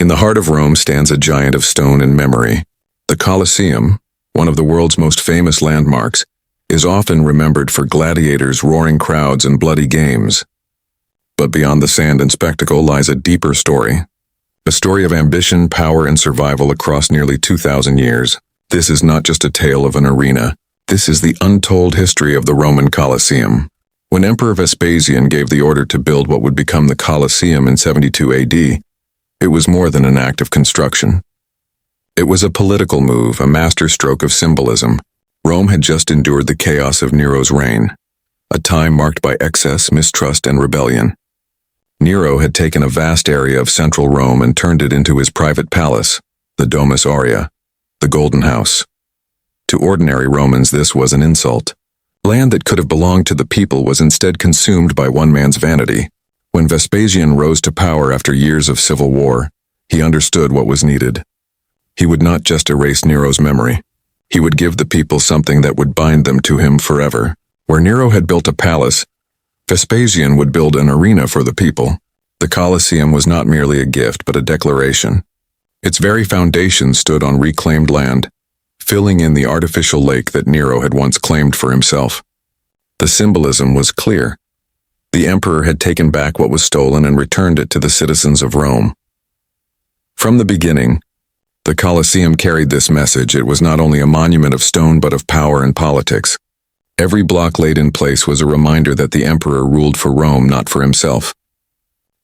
In the heart of Rome stands a giant of stone and memory. The Colosseum, one of the world's most famous landmarks, is often remembered for gladiators, roaring crowds, and bloody games. But beyond the sand and spectacle lies a deeper story. A story of ambition, power, and survival across nearly 2,000 years. This is not just a tale of an arena. This is the untold history of the Roman Colosseum. When Emperor Vespasian gave the order to build what would become the Colosseum in 72 AD, it was more than an act of construction. It was a political move, a masterstroke of symbolism. Rome had just endured the chaos of Nero's reign, a time marked by excess, mistrust, and rebellion. Nero had taken a vast area of central Rome and turned it into his private palace, the Domus Aurea, the Golden House. To ordinary Romans, this was an insult. Land that could have belonged to the people was instead consumed by one man's vanity. When Vespasian rose to power after years of civil war, he understood what was needed. He would not just erase Nero's memory. He would give the people something that would bind them to him forever. Where Nero had built a palace, Vespasian would build an arena for the people. The Colosseum was not merely a gift, but a declaration. Its very foundation stood on reclaimed land, filling in the artificial lake that Nero had once claimed for himself. The symbolism was clear. The emperor had taken back what was stolen and returned it to the citizens of Rome. From the beginning, the Colosseum carried this message. It was not only a monument of stone but of power and politics. Every block laid in place was a reminder that the emperor ruled for Rome, not for himself.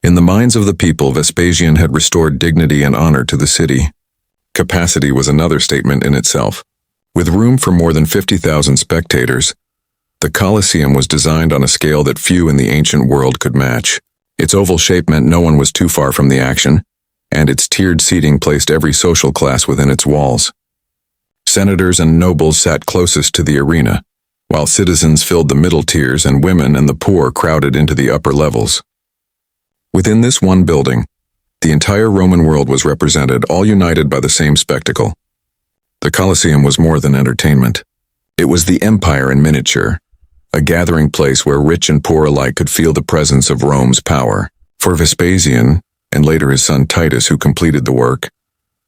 In the minds of the people, Vespasian had restored dignity and honor to the city. Capacity was another statement in itself. With room for more than 50,000 spectators, the Colosseum was designed on a scale that few in the ancient world could match. Its oval shape meant no one was too far from the action, and its tiered seating placed every social class within its walls. Senators and nobles sat closest to the arena, while citizens filled the middle tiers and women and the poor crowded into the upper levels. Within this one building, the entire Roman world was represented, all united by the same spectacle. The Colosseum was more than entertainment. It was the empire in miniature, a gathering place where rich and poor alike could feel the presence of Rome's power. For Vespasian, and later his son Titus, who completed the work,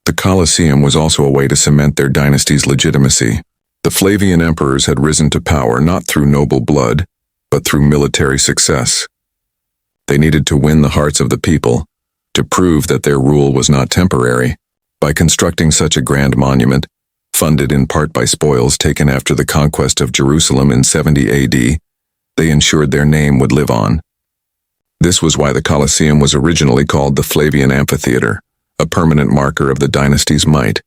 the Colosseum was also a way to cement their dynasty's legitimacy. The Flavian emperors had risen to power not through noble blood, but through military success. They needed to win the hearts of the people, to prove that their rule was not temporary. By constructing such a grand monument, funded in part by spoils taken after the conquest of Jerusalem in 70 AD, they ensured their name would live on. This was why the Colosseum was originally called the Flavian Amphitheater, a permanent marker of the dynasty's might.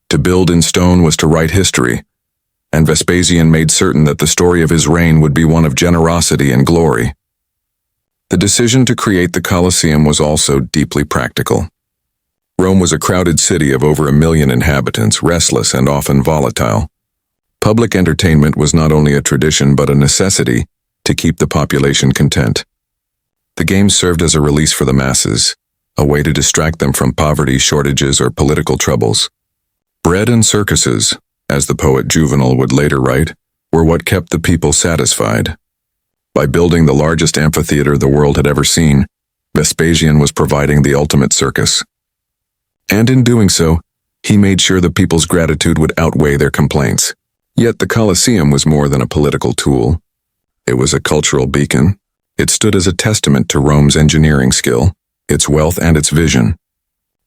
To build in stone was to write history, and Vespasian made certain that the story of his reign would be one of generosity and glory. The decision to create the Colosseum was also deeply practical. Rome was a crowded city of over 1 million inhabitants, restless and often volatile. Public entertainment was not only a tradition but a necessity to keep the population content. The games served as a release for the masses, a way to distract them from poverty, shortages, or political troubles. Bread and circuses, as the poet Juvenal would later write, were what kept the people satisfied. By building the largest amphitheater the world had ever seen, Vespasian was providing the ultimate circus. And in doing so, he made sure the people's gratitude would outweigh their complaints. Yet the Colosseum was more than a political tool. It was a cultural beacon. It stood as a testament to Rome's engineering skill, its wealth, and its vision.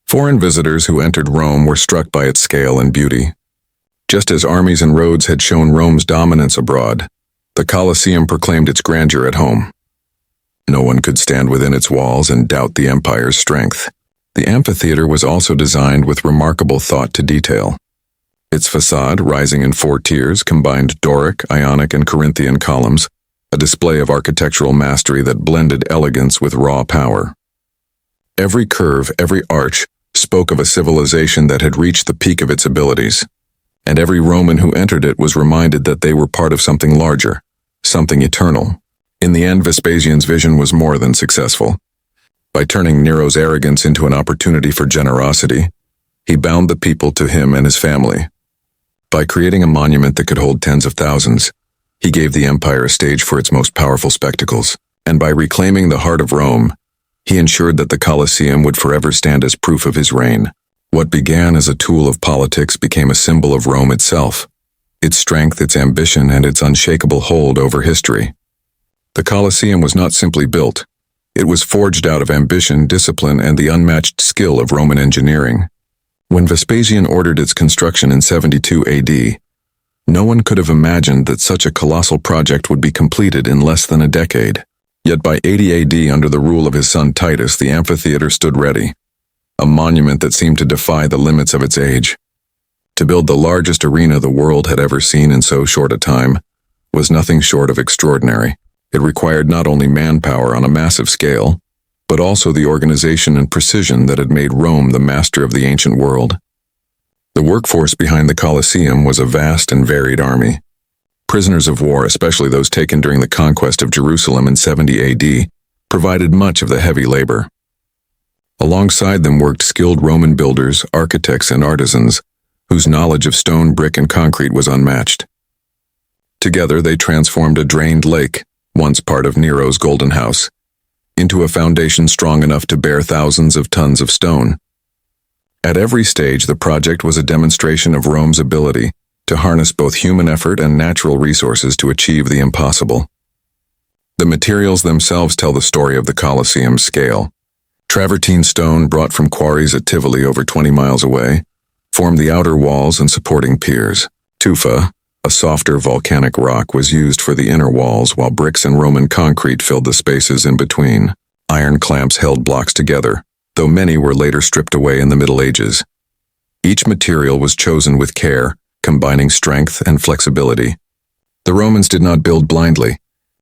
Foreign visitors who entered Rome were struck by its scale and beauty. Just as armies and roads had shown Rome's dominance abroad, the Colosseum proclaimed its grandeur at home. No one could stand within its walls and doubt the empire's strength. The amphitheater was also designed with remarkable thought to detail. Its facade, rising in 4 tiers, combined Doric, Ionic, and Corinthian columns, a display of architectural mastery that blended elegance with raw power. Every curve, every arch, spoke of a civilization that had reached the peak of its abilities, and every Roman who entered it was reminded that they were part of something larger, something eternal. In the end, Vespasian's vision was more than successful. By turning Nero's arrogance into an opportunity for generosity, he bound the people to him and his family. By creating a monument that could hold tens of thousands, he gave the empire a stage for its most powerful spectacles. And by reclaiming the heart of Rome, He ensured that the Colosseum would forever stand as proof of his reign. What began as a tool of politics became a symbol of Rome itself, its strength, its ambition, and its unshakable hold over history. The Colosseum was not simply built. It was forged out of ambition, discipline, and the unmatched skill of Roman engineering. When Vespasian ordered its construction in 72 AD, no one could have imagined that such a colossal project would be completed in less than a decade. Yet by 80 AD, under the rule of his son Titus, the amphitheater stood ready, a monument that seemed to defy the limits of its age. To build the largest arena the world had ever seen in so short a time was nothing short of extraordinary. It required not only manpower on a massive scale, but also the organization and precision that had made Rome the master of the ancient world. The workforce behind the Colosseum was a vast and varied army. Prisoners of war, especially those taken during the conquest of Jerusalem in 70 AD, provided much of the heavy labor. Alongside them worked skilled Roman builders, architects, and artisans, whose knowledge of stone, brick, and concrete was unmatched. Together they transformed a drained lake, once part of Nero's Golden House, into a foundation strong enough to bear thousands of tons of stone. At every stage, the project was a demonstration of Rome's ability to harness both human effort and natural resources to achieve the impossible. The materials themselves tell the story of the Colosseum's scale. Travertine stone, brought from quarries at Tivoli over 20 miles away, formed the outer walls and supporting piers. Tufa, a softer volcanic rock, was used for the inner walls, while bricks and Roman concrete filled the spaces in between. Iron clamps held blocks together, though many were later stripped away in the Middle Ages. Each material was chosen with care, combining strength and flexibility. The Romans did not build blindly.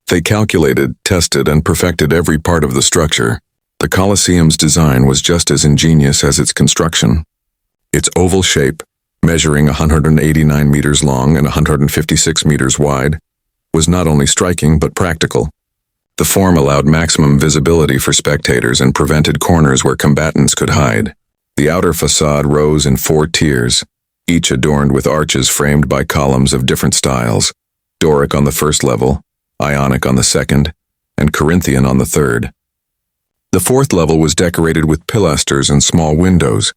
They calculated, tested, and perfected every part of the structure. The Colosseum's design was just as ingenious as its construction. Its oval shape, measuring 189 meters long and 156 meters wide, was not only striking but practical. The form allowed maximum visibility for spectators and prevented corners where combatants could hide. The outer facade rose in 4 tiers, each adorned with arches framed by columns of different styles: Doric on the first level, Ionic on the second, and Corinthian on the third. The 4th level was decorated with pilasters and small windows.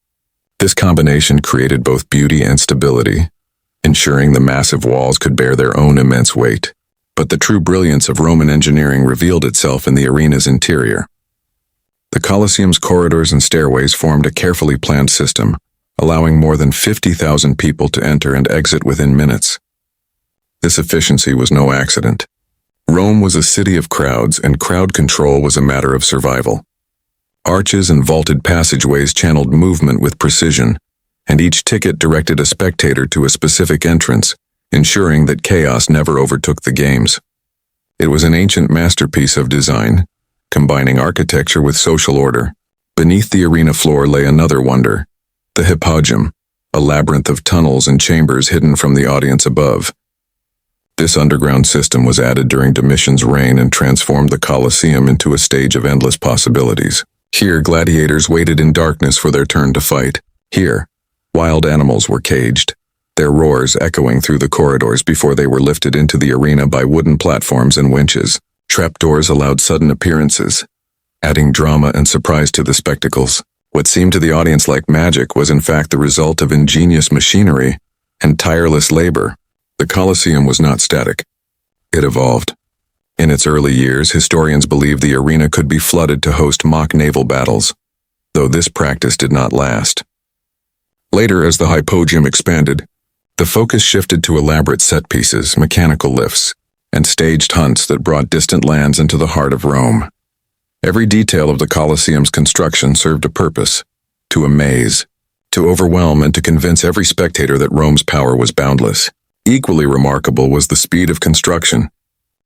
This combination created both beauty and stability, ensuring the massive walls could bear their own immense weight. But the true brilliance of Roman engineering revealed itself in the arena's interior. The Colosseum's corridors and stairways formed a carefully planned system, allowing more than 50,000 people to enter and exit within minutes. This efficiency was no accident. Rome was a city of crowds, and crowd control was a matter of survival. Arches and vaulted passageways channeled movement with precision, and each ticket directed a spectator to a specific entrance, ensuring that chaos never overtook the games. It was an ancient masterpiece of design, combining architecture with social order. Beneath the arena floor lay another wonder, the Hippodrome, a labyrinth of tunnels and chambers hidden from the audience above. This underground system was added during Domitian's reign and transformed the Colosseum into a stage of endless possibilities. Here, gladiators waited in darkness for their turn to fight. Here, wild animals were caged, their roars echoing through the corridors before they were lifted into the arena by wooden platforms and winches. Trapdoors allowed sudden appearances, adding drama and surprise to the spectacles. What seemed to the audience like magic was in fact the result of ingenious machinery and tireless labor. The Colosseum was not static. It evolved. In its early years, historians believed the arena could be flooded to host mock naval battles, though this practice did not last. Later, as the Hippodrome expanded, the focus shifted to elaborate set pieces, mechanical lifts, and staged hunts that brought distant lands into the heart of Rome. Every detail of the Colosseum's construction served a purpose: to amaze, to overwhelm, and to convince every spectator that Rome's power was boundless. Equally remarkable was the speed of construction.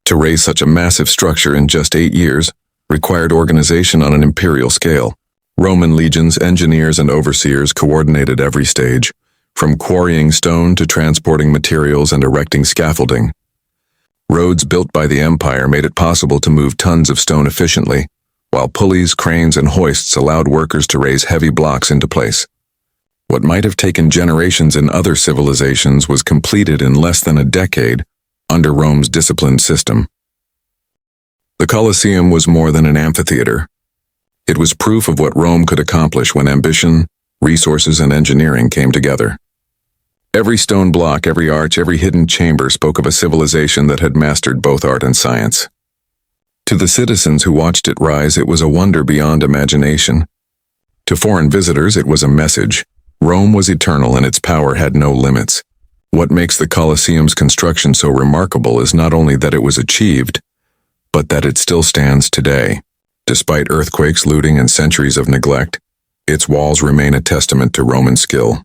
To raise such a massive structure in just 8 years required organization on an imperial scale. Roman legions, engineers, and overseers coordinated every stage, from quarrying stone to transporting materials and erecting scaffolding. Roads built by the empire made it possible to move tons of stone efficiently, while pulleys, cranes, and hoists allowed workers to raise heavy blocks into place. What might have taken generations in other civilizations was completed in less than a decade under Rome's disciplined system. The Colosseum was more than an amphitheater. It was proof of what Rome could accomplish when ambition, resources, and engineering came together. Every stone block, every arch, every hidden chamber spoke of a civilization that had mastered both art and science. To the citizens who watched it rise, it was a wonder beyond imagination. To foreign visitors, it was a message. Rome was eternal and its power had no limits. What makes the Colosseum's construction so remarkable is not only that it was achieved, but that it still stands today. Despite earthquakes, looting, and centuries of neglect, its walls remain a testament to Roman skill.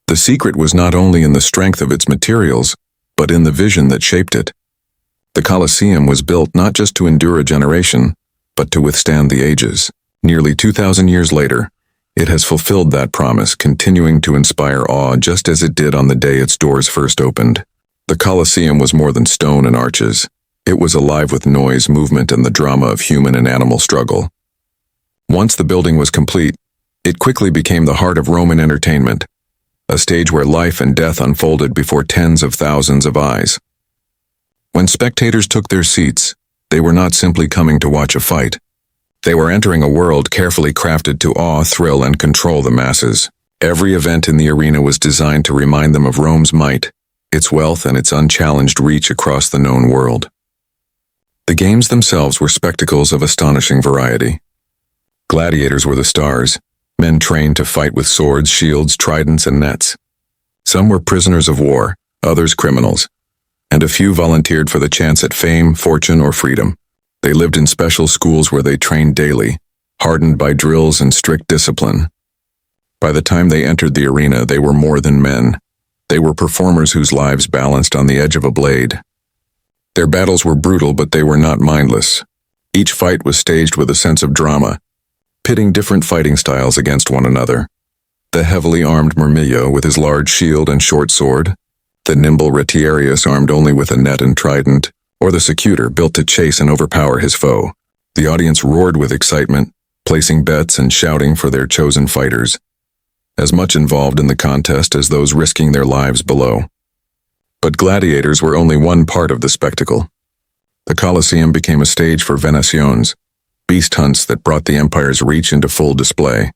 The secret was not only in the strength of its materials, but in the vision that shaped it. The Colosseum was built not just to endure a generation, but to withstand the ages. Nearly 2,000 years later, it has fulfilled that promise, continuing to inspire awe just as it did on the day its doors first opened. The Colosseum was more than stone and arches. It was alive with noise, movement, and the drama of human and animal struggle. Once the building was complete, it quickly became the heart of Roman entertainment, a stage where life and death unfolded before tens of thousands of eyes. When spectators took their seats, they were not simply coming to watch a fight. They were entering a world carefully crafted to awe, thrill, and control the masses. Every event in the arena was designed to remind them of Rome's might, its wealth, and its unchallenged reach across the known world. The games themselves were spectacles of astonishing variety. Gladiators were the stars, men trained to fight with swords, shields, tridents, and nets. Some were prisoners of war, others criminals, and a few volunteered for the chance at fame, fortune, or freedom. They lived in special schools where they trained daily, hardened by drills and strict discipline. By the time they entered the arena, they were more than men. They were performers whose lives balanced on the edge of a blade. Their battles were brutal, but they were not mindless. Each fight was staged with a sense of drama, pitting different fighting styles against one another. The heavily armed Murmillo with his large shield and short sword, the nimble Retiarius armed only with a net and trident, or the Secutor built to chase and overpower his foe. The audience roared with excitement, placing bets and shouting for their chosen fighters, as much involved in the contest as those risking their lives below. But gladiators were only one part of the spectacle. The Colosseum became a stage for venaciones, beast hunts that brought the empire's reach into full display.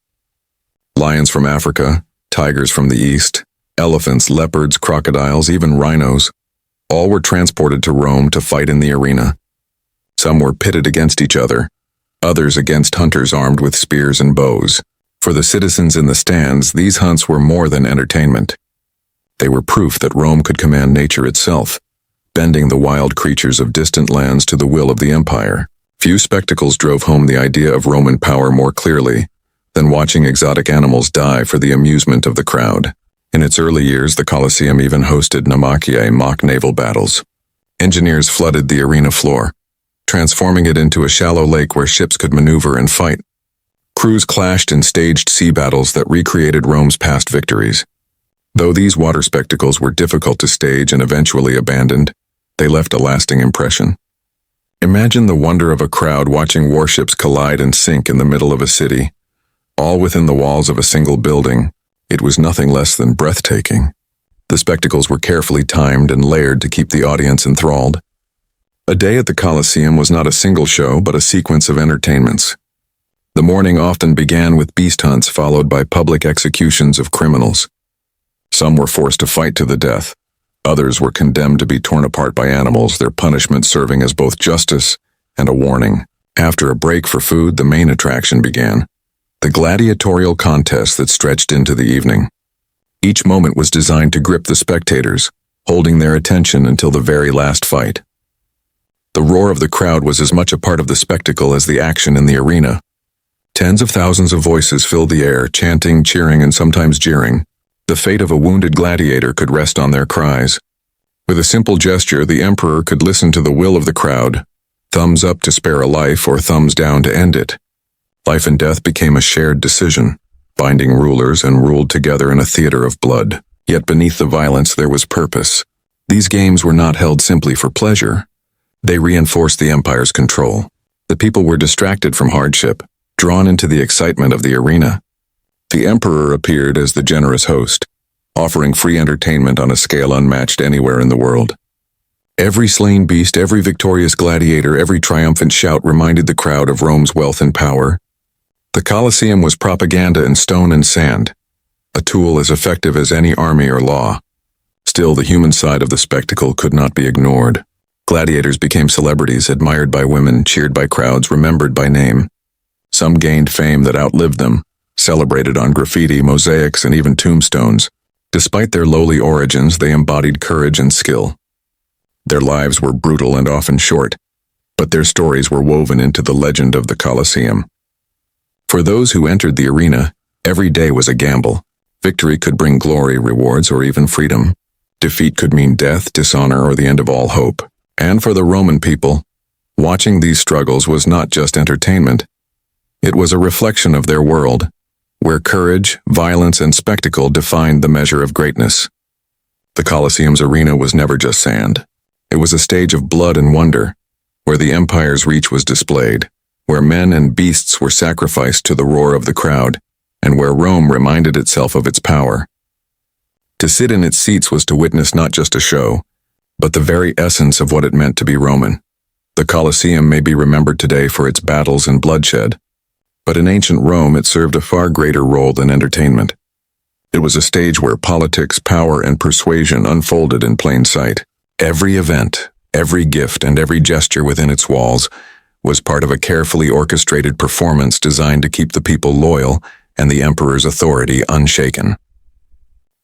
Lions from Africa, tigers from the east, elephants, leopards, crocodiles, even rhinos, all were transported to Rome to fight in the arena. Some were pitted against each other, others against hunters armed with spears and bows. For the citizens in the stands, these hunts were more than entertainment. They were proof that Rome could command nature itself, bending the wild creatures of distant lands to the will of the empire. Few spectacles drove home the idea of Roman power more clearly than watching exotic animals die for the amusement of the crowd. In its early years, the Colosseum even hosted naumachia, mock naval battles. Engineers flooded the arena floor, transforming it into a shallow lake where ships could maneuver and fight. Crews clashed in staged sea battles that recreated Rome's past victories. Though these water spectacles were difficult to stage and eventually abandoned, they left a lasting impression. Imagine the wonder of a crowd watching warships collide and sink in the middle of a city, all within the walls of a single building. It was nothing less than breathtaking. The spectacles were carefully timed and layered to keep the audience enthralled. A day at the Colosseum was not a single show, but a sequence of entertainments. The morning often began with beast hunts followed by public executions of criminals. Some were forced to fight to the death. Others were condemned to be torn apart by animals, their punishment serving as both justice and a warning. After a break for food, the main attraction began, the gladiatorial contest that stretched into the evening. Each moment was designed to grip the spectators, holding their attention until the very last fight. The roar of the crowd was as much a part of the spectacle as the action in the arena. Tens of thousands of voices filled the air, chanting, cheering, and sometimes jeering. The fate of a wounded gladiator could rest on their cries. With a simple gesture, the emperor could listen to the will of the crowd, thumbs up to spare a life or thumbs down to end it. Life and death became a shared decision, binding rulers and ruled together in a theater of blood. Yet beneath the violence there was purpose. These games were not held simply for pleasure. They reinforced the empire's control. The people were distracted from hardship, drawn into the excitement of the arena. The emperor appeared as the generous host, offering free entertainment on a scale unmatched anywhere in the world. Every slain beast, every victorious gladiator, every triumphant shout reminded the crowd of Rome's wealth and power, The Colosseum was propaganda in stone and sand, a tool as effective as any army or law. Still, the human side of the spectacle could not be ignored. Gladiators became celebrities, admired by women, cheered by crowds, remembered by name. Some gained fame that outlived them, celebrated on graffiti, mosaics, and even tombstones. Despite their lowly origins, they embodied courage and skill. Their lives were brutal and often short, but their stories were woven into the legend of the Colosseum. For those who entered the arena, every day was a gamble. Victory could bring glory, rewards, or even freedom. Defeat could mean death, dishonor, or the end of all hope. And for the Roman people, watching these struggles was not just entertainment. It was a reflection of their world, where courage, violence, and spectacle defined the measure of greatness. The Colosseum's arena was never just sand. It was a stage of blood and wonder, where the empire's reach was displayed, where men and beasts were sacrificed to the roar of the crowd, and where Rome reminded itself of its power. To sit in its seats was to witness not just a show, but the very essence of what it meant to be Roman. The Colosseum may be remembered today for its battles and bloodshed, but in ancient Rome it served a far greater role than entertainment. It was a stage where politics, power, and persuasion unfolded in plain sight. Every event, every gift, and every gesture within its walls was part of a carefully orchestrated performance designed to keep the people loyal and the emperor's authority unshaken.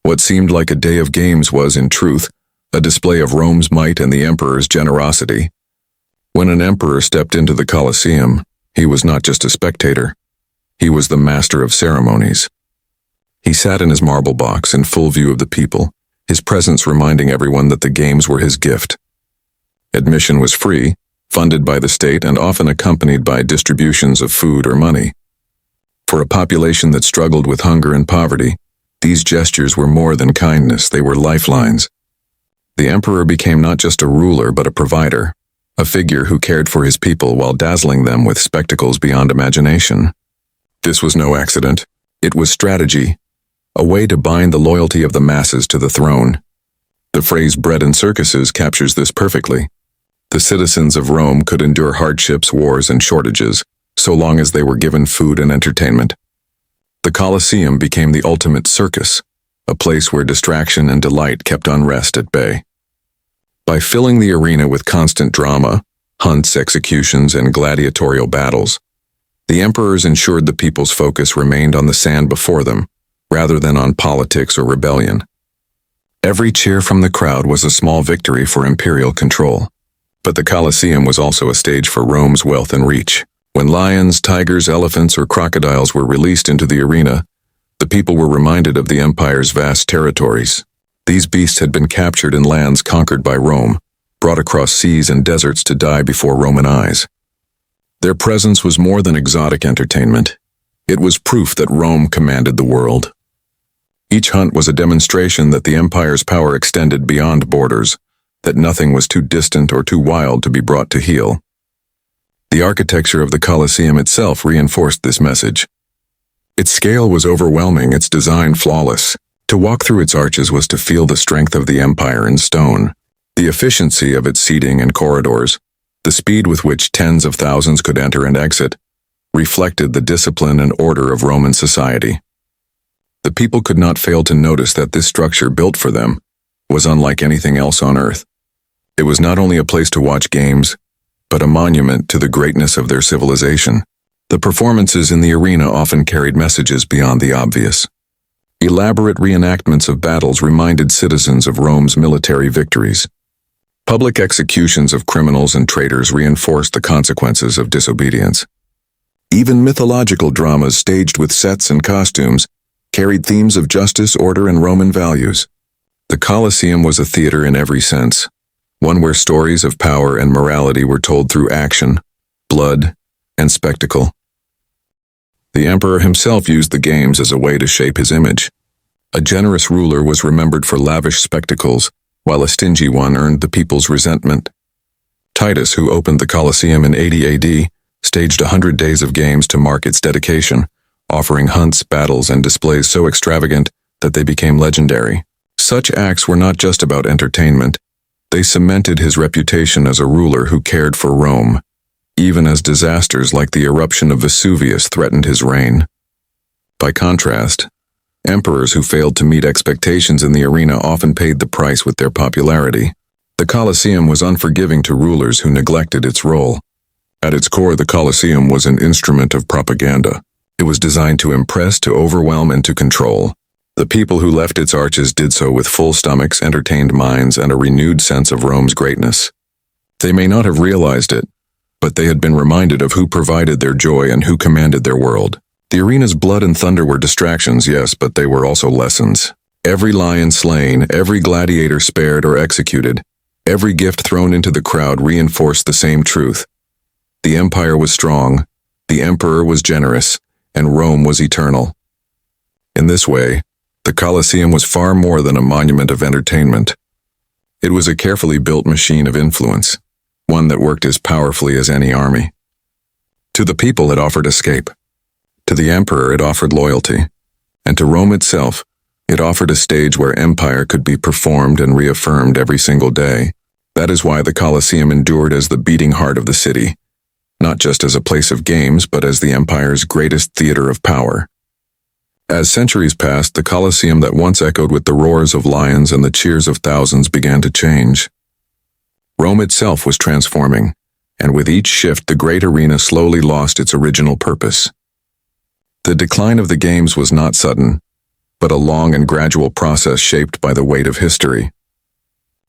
What seemed like a day of games was, in truth, a display of Rome's might and the emperor's generosity. When an emperor stepped into the Colosseum, he was not just a spectator. He was the master of ceremonies. He sat in his marble box in full view of the people, his presence reminding everyone that the games were his gift. Admission was free, funded by the state, and often accompanied by distributions of food or money. For a population that struggled with hunger and poverty, these gestures were more than kindness, they were lifelines. The emperor became not just a ruler but a provider, a figure who cared for his people while dazzling them with spectacles beyond imagination. This was no accident. It was strategy, a way to bind the loyalty of the masses to the throne. The phrase bread and circuses captures this perfectly. The citizens of Rome could endure hardships, wars, and shortages, so long as they were given food and entertainment. The Colosseum became the ultimate circus, a place where distraction and delight kept unrest at bay. By filling the arena with constant drama, hunts, executions, and gladiatorial battles, the emperors ensured the people's focus remained on the sand before them, rather than on politics or rebellion. Every cheer from the crowd was a small victory for imperial control. But the Colosseum was also a stage for Rome's wealth and reach. When lions, tigers, elephants, or crocodiles were released into the arena, the people were reminded of the empire's vast territories. These beasts had been captured in lands conquered by Rome, brought across seas and deserts to die before Roman eyes. Their presence was more than exotic entertainment. It was proof that Rome commanded the world. Each hunt was a demonstration that the empire's power extended beyond borders, that nothing was too distant or too wild to be brought to heel. The architecture of the Colosseum itself reinforced this message. Its scale was overwhelming, its design flawless. To walk through its arches was to feel the strength of the empire in stone. The efficiency of its seating and corridors, the speed with which tens of thousands could enter and exit, reflected the discipline and order of Roman society. The people could not fail to notice that this structure built for them was unlike anything else on earth. It was not only a place to watch games, but a monument to the greatness of their civilization. The performances in the arena often carried messages beyond the obvious. Elaborate reenactments of battles reminded citizens of Rome's military victories. Public executions of criminals and traitors reinforced the consequences of disobedience. Even mythological dramas staged with sets and costumes carried themes of justice, order, and Roman values. The Colosseum was a theater in every sense, one where stories of power and morality were told through action, blood, and spectacle. The emperor himself used the games as a way to shape his image. A generous ruler was remembered for lavish spectacles, while a stingy one earned the people's resentment. Titus, who opened the Colosseum in 80 AD, staged 100 days of games to mark its dedication, offering hunts, battles, and displays so extravagant that they became legendary. Such acts were not just about entertainment. They cemented his reputation as a ruler who cared for Rome. even as disasters like the eruption of Vesuvius threatened his reign. By contrast, emperors who failed to meet expectations in the arena often paid the price with their popularity. The Colosseum was unforgiving to rulers who neglected its role. At its core, the Colosseum was an instrument of propaganda. It was designed to impress, to overwhelm, and to control. The people who left its arches did so with full stomachs, entertained minds, and a renewed sense of Rome's greatness. They may not have realized it, but they had been reminded of who provided their joy and who commanded their world. The arena's blood and thunder were distractions, yes, but they were also lessons. Every lion slain, every gladiator spared or executed, every gift thrown into the crowd reinforced the same truth. The empire was strong, the emperor was generous, and Rome was eternal. In this way, the Colosseum was far more than a monument of entertainment. It was a carefully built machine of influence, one that worked as powerfully as any army. To the people, it offered escape. To the emperor, it offered loyalty. And to Rome itself, it offered a stage where empire could be performed and reaffirmed every single day. That is why the Colosseum endured as the beating heart of the city, not just as a place of games, but as the empire's greatest theater of power. As centuries passed, the Colosseum that once echoed with the roars of lions and the cheers of thousands began to change. Rome itself was transforming, and with each shift the great arena slowly lost its original purpose. The decline of the games was not sudden, but a long and gradual process shaped by the weight of history.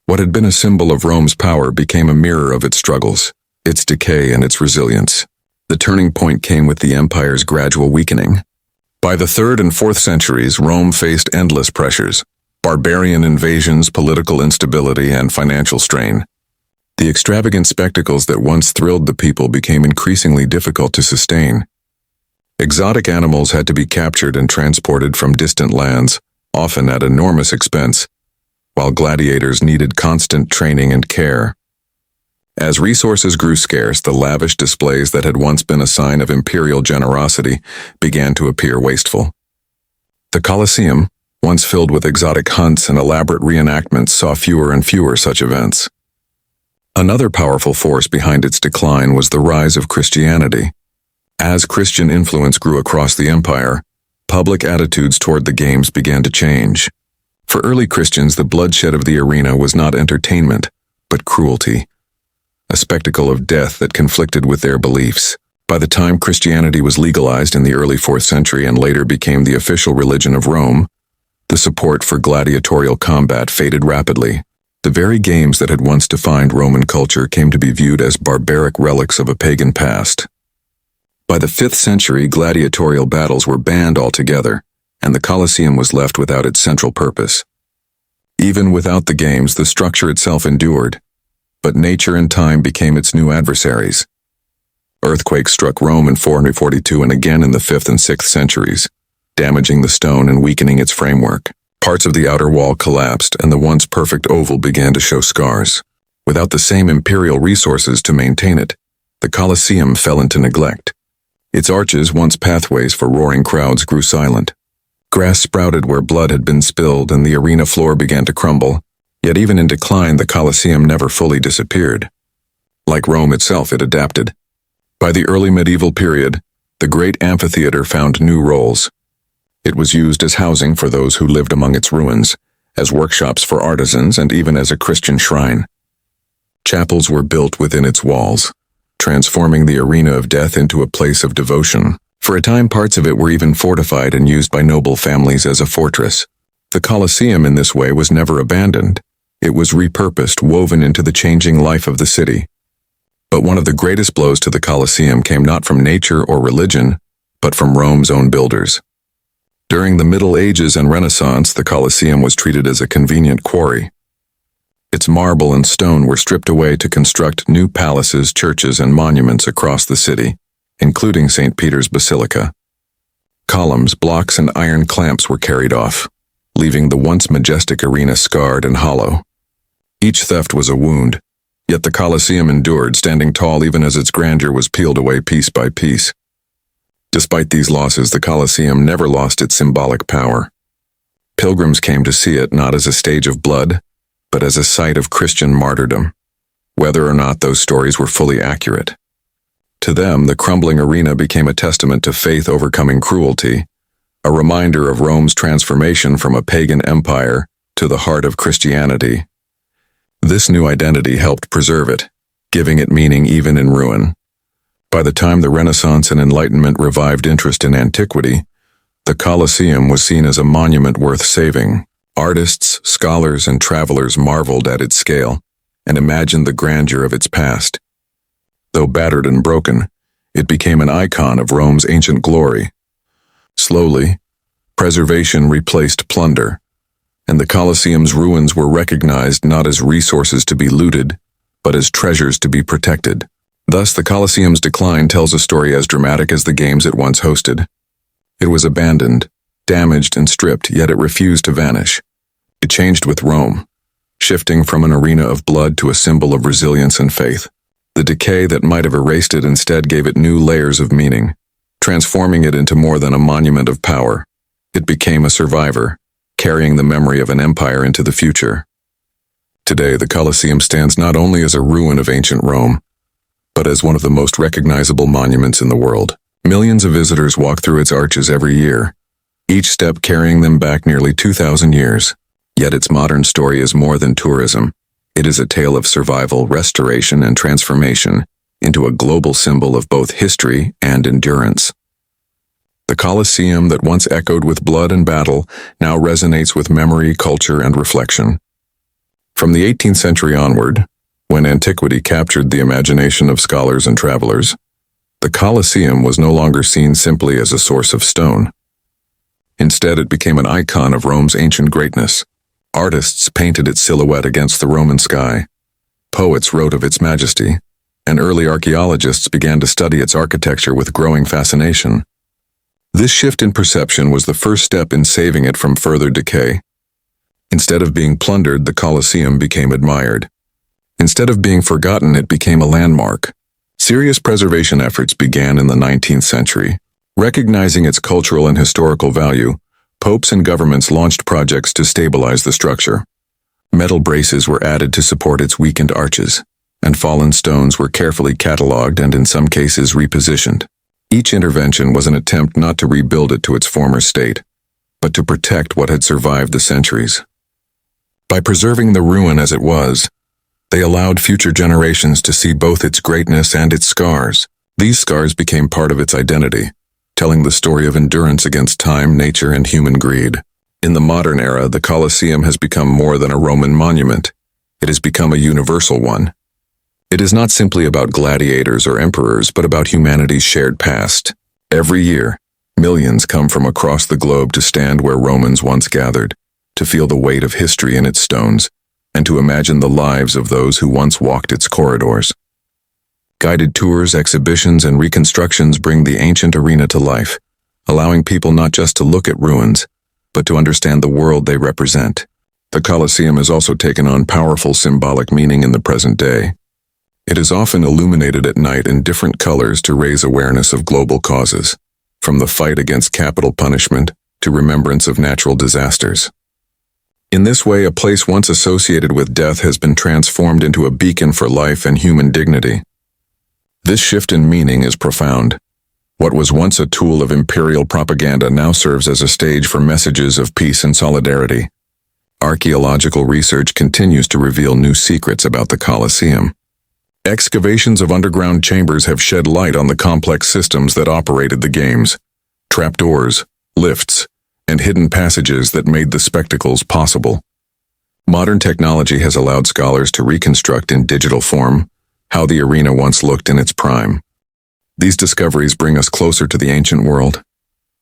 What had been a symbol of Rome's power became a mirror of its struggles, its decay, and its resilience. The turning point came with the empire's gradual weakening. By the 3rd and 4th centuries, Rome faced endless pressures: barbarian invasions, political instability, and financial strain. The extravagant spectacles that once thrilled the people became increasingly difficult to sustain. Exotic animals had to be captured and transported from distant lands, often at enormous expense, while gladiators needed constant training and care. As resources grew scarce, the lavish displays that had once been a sign of imperial generosity began to appear wasteful. The Colosseum, once filled with exotic hunts and elaborate reenactments, saw fewer and fewer such events. Another powerful force behind its decline was the rise of Christianity. As Christian influence grew across the empire, public attitudes toward the games began to change. For early Christians, the bloodshed of the arena was not entertainment, but cruelty, a spectacle of death that conflicted with their beliefs. By the time Christianity was legalized in the early 4th century and later became the official religion of Rome, the support for gladiatorial combat faded rapidly. The very games that had once defined Roman culture came to be viewed as barbaric relics of a pagan past. By the 5th century, gladiatorial battles were banned altogether, and the Colosseum was left without its central purpose. Even without the games, the structure itself endured, but nature and time became its new adversaries. Earthquakes struck Rome in 442 and again in the 5th and 6th centuries, damaging the stone and weakening its framework. Parts of the outer wall collapsed, and the once perfect oval began to show scars. Without the same imperial resources to maintain it, the Colosseum fell into neglect. Its arches, once pathways for roaring crowds, grew silent. Grass sprouted where blood had been spilled, and the arena floor began to crumble. Yet even in decline, the Colosseum never fully disappeared. Like Rome itself, it adapted. By the early medieval period, the great amphitheater found new roles. It was used as housing for those who lived among its ruins, as workshops for artisans, and even as a Christian shrine. Chapels were built within its walls, transforming the arena of death into a place of devotion. For a time, parts of it were even fortified and used by noble families as a fortress. The Colosseum in this way was never abandoned. It was repurposed, woven into the changing life of the city. But one of the greatest blows to the Colosseum came not from nature or religion, but from Rome's own builders. During the Middle Ages and Renaissance, the Colosseum was treated as a convenient quarry. Its marble and stone were stripped away to construct new palaces, churches, and monuments across the city, including St. Peter's Basilica. Columns, blocks, and iron clamps were carried off, leaving the once majestic arena scarred and hollow. Each theft was a wound, yet the Colosseum endured, standing tall even as its grandeur was peeled away piece by piece. Despite these losses, the Colosseum never lost its symbolic power. Pilgrims came to see it not as a stage of blood, but as a site of Christian martyrdom, whether or not those stories were fully accurate. To them, the crumbling arena became a testament to faith overcoming cruelty, a reminder of Rome's transformation from a pagan empire to the heart of Christianity. This new identity helped preserve it, giving it meaning even in ruin. By the time the Renaissance and Enlightenment revived interest in antiquity, the Colosseum was seen as a monument worth saving. Artists, scholars, and travelers marveled at its scale and imagined the grandeur of its past. Though battered and broken, it became an icon of Rome's ancient glory. Slowly, preservation replaced plunder, and the Colosseum's ruins were recognized not as resources to be looted, but as treasures to be protected. Thus, the Colosseum's decline tells a story as dramatic as the games it once hosted. It was abandoned, damaged, and stripped, yet it refused to vanish. It changed with Rome, shifting from an arena of blood to a symbol of resilience and faith. The decay that might have erased it instead gave it new layers of meaning, transforming it into more than a monument of power. It became a survivor, carrying the memory of an empire into the future. Today, the Colosseum stands not only as a ruin of ancient Rome, but as one of the most recognizable monuments in the world. Millions of visitors walk through its arches every year, each step carrying them back nearly 2,000 years. Yet its modern story is more than tourism. It is a tale of survival, restoration, and transformation into a global symbol of both history and endurance. The Colosseum that once echoed with blood and battle now resonates with memory, culture, and reflection. From the 18th century onward, when antiquity captured the imagination of scholars and travelers, the Colosseum was no longer seen simply as a source of stone. Instead, it became an icon of Rome's ancient greatness. Artists painted its silhouette against the Roman sky. Poets wrote of its majesty, and early archaeologists began to study its architecture with growing fascination. This shift in perception was the first step in saving it from further decay. Instead of being plundered, the Colosseum became admired. Instead of being forgotten, it became a landmark. Serious preservation efforts began in the 19th century. Recognizing its cultural and historical value, popes and governments launched projects to stabilize the structure. Metal braces were added to support its weakened arches, and fallen stones were carefully catalogued and in some cases repositioned. Each intervention was an attempt not to rebuild it to its former state, but to protect what had survived the centuries. By preserving the ruin as it was, they allowed future generations to see both its greatness and its scars. These scars became part of its identity, telling the story of endurance against time, nature, and human greed. In the modern era, the Colosseum has become more than a Roman monument. It has become a universal one. It is not simply about gladiators or emperors, but about humanity's shared past. Every year, millions come from across the globe to stand where Romans once gathered, to feel the weight of history in its stones, and to imagine the lives of those who once walked its corridors. Guided tours, exhibitions, and reconstructions bring the ancient arena to life, allowing people not just to look at ruins, but to understand the world they represent. The Colosseum has also taken on powerful symbolic meaning in the present day. It is often illuminated at night in different colors to raise awareness of global causes, from the fight against capital punishment to remembrance of natural disasters. In this way, a place once associated with death has been transformed into a beacon for life and human dignity. This shift in meaning is profound. What was once a tool of imperial propaganda now serves as a stage for messages of peace and solidarity. Archaeological research continues to reveal new secrets about the Colosseum. Excavations of underground chambers have shed light on the complex systems that operated the games. Trapdoors, lifts, and hidden passages that made the spectacles possible. Modern technology has allowed scholars to reconstruct in digital form how the arena once looked in its prime. These discoveries bring us closer to the ancient world,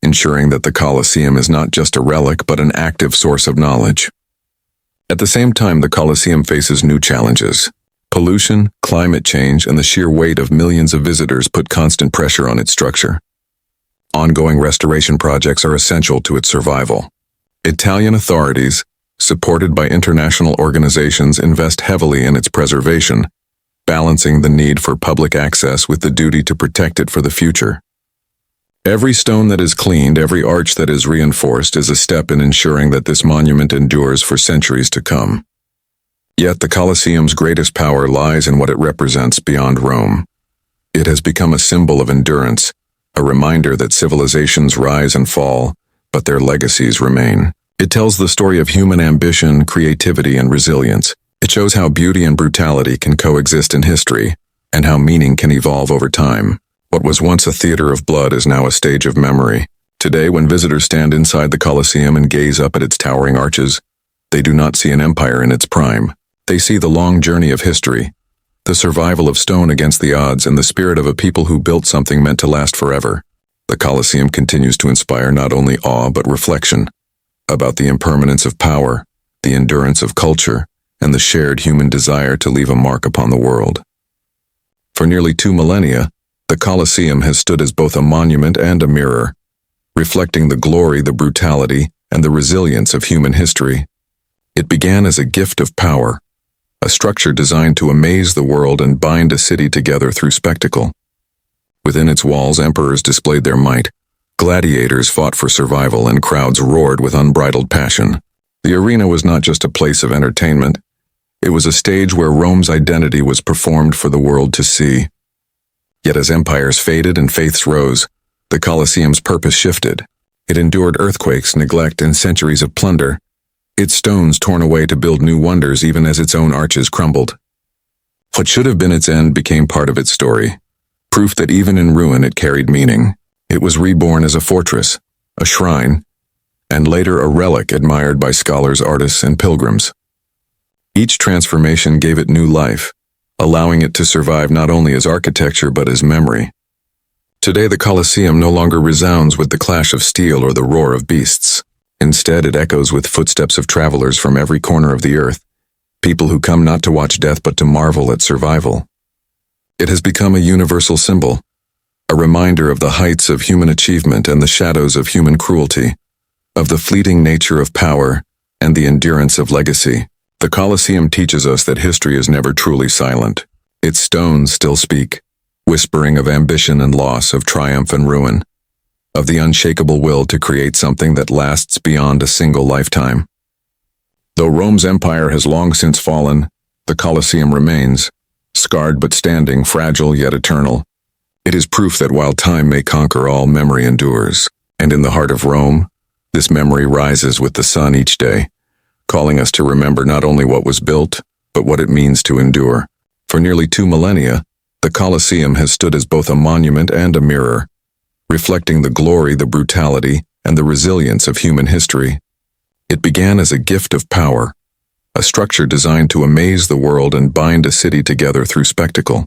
ensuring that the Colosseum is not just a relic but an active source of knowledge. At the same time, the Colosseum faces new challenges. Pollution, climate change, and the sheer weight of millions of visitors put constant pressure on its structure. Ongoing restoration projects are essential to its survival. Italian authorities, supported by international organizations, invest heavily in its preservation, balancing the need for public access with the duty to protect it for the future. Every stone that is cleaned, every arch that is reinforced is a step in ensuring that this monument endures for centuries to come. Yet the Colosseum's greatest power lies in what it represents beyond Rome. It has become a symbol of endurance, a reminder that civilizations rise and fall, but their legacies remain. It tells the story of human ambition, creativity, and resilience. It shows how beauty and brutality can coexist in history, and how meaning can evolve over time. What was once a theater of blood is now a stage of memory. Today, when visitors stand inside the Colosseum and gaze up at its towering arches, they do not see an empire in its prime. They see the long journey of history, the survival of stone against the odds, and the spirit of a people who built something meant to last forever. The Colosseum continues to inspire not only awe but reflection about the impermanence of power, the endurance of culture, and the shared human desire to leave a mark upon the world. For nearly 2 millennia, the Colosseum has stood as both a monument and a mirror, reflecting the glory, the brutality, and the resilience of human history. It began as a gift of power, a structure designed to amaze the world and bind a city together through spectacle. Within its walls, emperors displayed their might, gladiators fought for survival, and crowds roared with unbridled passion. The arena was not just a place of entertainment, it was a stage where Rome's identity was performed for the world to see. Yet as empires faded and faiths rose, the Colosseum's purpose shifted. It endured earthquakes, neglect, and centuries of plunder, its stones torn away to build new wonders even as its own arches crumbled. What should have been its end became part of its story, proof that even in ruin it carried meaning. It was reborn as a fortress, a shrine, and later a relic admired by scholars, artists, and pilgrims. Each transformation gave it new life, allowing it to survive not only as architecture but as memory. Today the Colosseum no longer resounds with the clash of steel or the roar of beasts. Instead, it echoes with footsteps of travelers from every corner of the earth, people who come not to watch death but to marvel at survival. It has become a universal symbol, a reminder of the heights of human achievement and the shadows of human cruelty, of the fleeting nature of power and the endurance of legacy. The Colosseum teaches us that history is never truly silent. Its stones still speak, whispering of ambition and loss, of triumph and ruin, of the unshakable will to create something that lasts beyond a single lifetime. Though Rome's empire has long since fallen, the Colosseum remains, scarred but standing, fragile yet eternal. It is proof that while time may conquer all, memory endures. And in the heart of Rome, this memory rises with the sun each day, calling us to remember not only what was built, but what it means to endure. For nearly 2 millennia, the Colosseum has stood as both a monument and a mirror, reflecting the glory, the brutality, and the resilience of human history. It began as a gift of power, a structure designed to amaze the world and bind a city together through spectacle.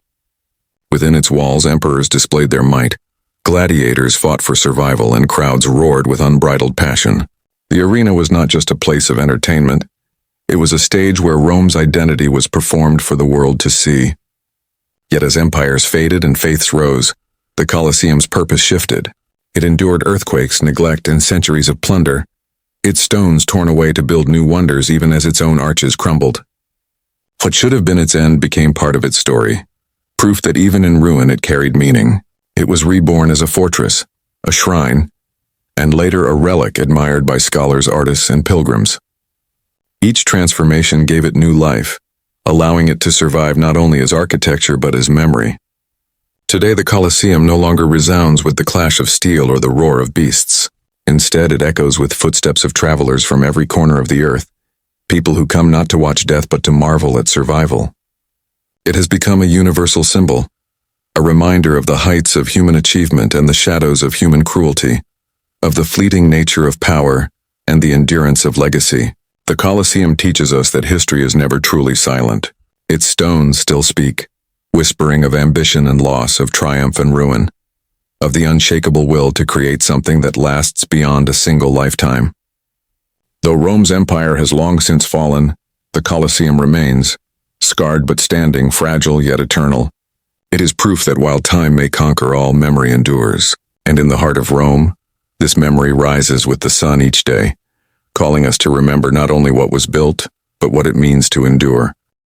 Within its walls, emperors displayed their might, gladiators fought for survival, and crowds roared with unbridled passion. The arena was not just a place of entertainment, it was a stage where Rome's identity was performed for the world to see. Yet as empires faded and faiths rose, the Colosseum's purpose shifted. It endured earthquakes, neglect, and centuries of plunder, its stones torn away to build new wonders even as its own arches crumbled. What should have been its end became part of its story, proof that even in ruin it carried meaning. It was reborn as a fortress, a shrine, and later a relic admired by scholars, artists, and pilgrims. Each transformation gave it new life, allowing it to survive not only as architecture but as memory. Today the Colosseum no longer resounds with the clash of steel or the roar of beasts. Instead, it echoes with footsteps of travelers from every corner of the earth, people who come not to watch death but to marvel at survival. It has become a universal symbol, a reminder of the heights of human achievement and the shadows of human cruelty, of the fleeting nature of power and the endurance of legacy. The Colosseum teaches us that history is never truly silent. Its stones still speak, whispering of ambition and loss, of triumph and ruin, of the unshakable will to create something that lasts beyond a single lifetime. Though Rome's empire has long since fallen, the Colosseum remains, scarred but standing, fragile yet eternal. It is proof that while time may conquer all, memory endures. And in the heart of Rome, this memory rises with the sun each day, calling us to remember not only what was built, but what it means to endure.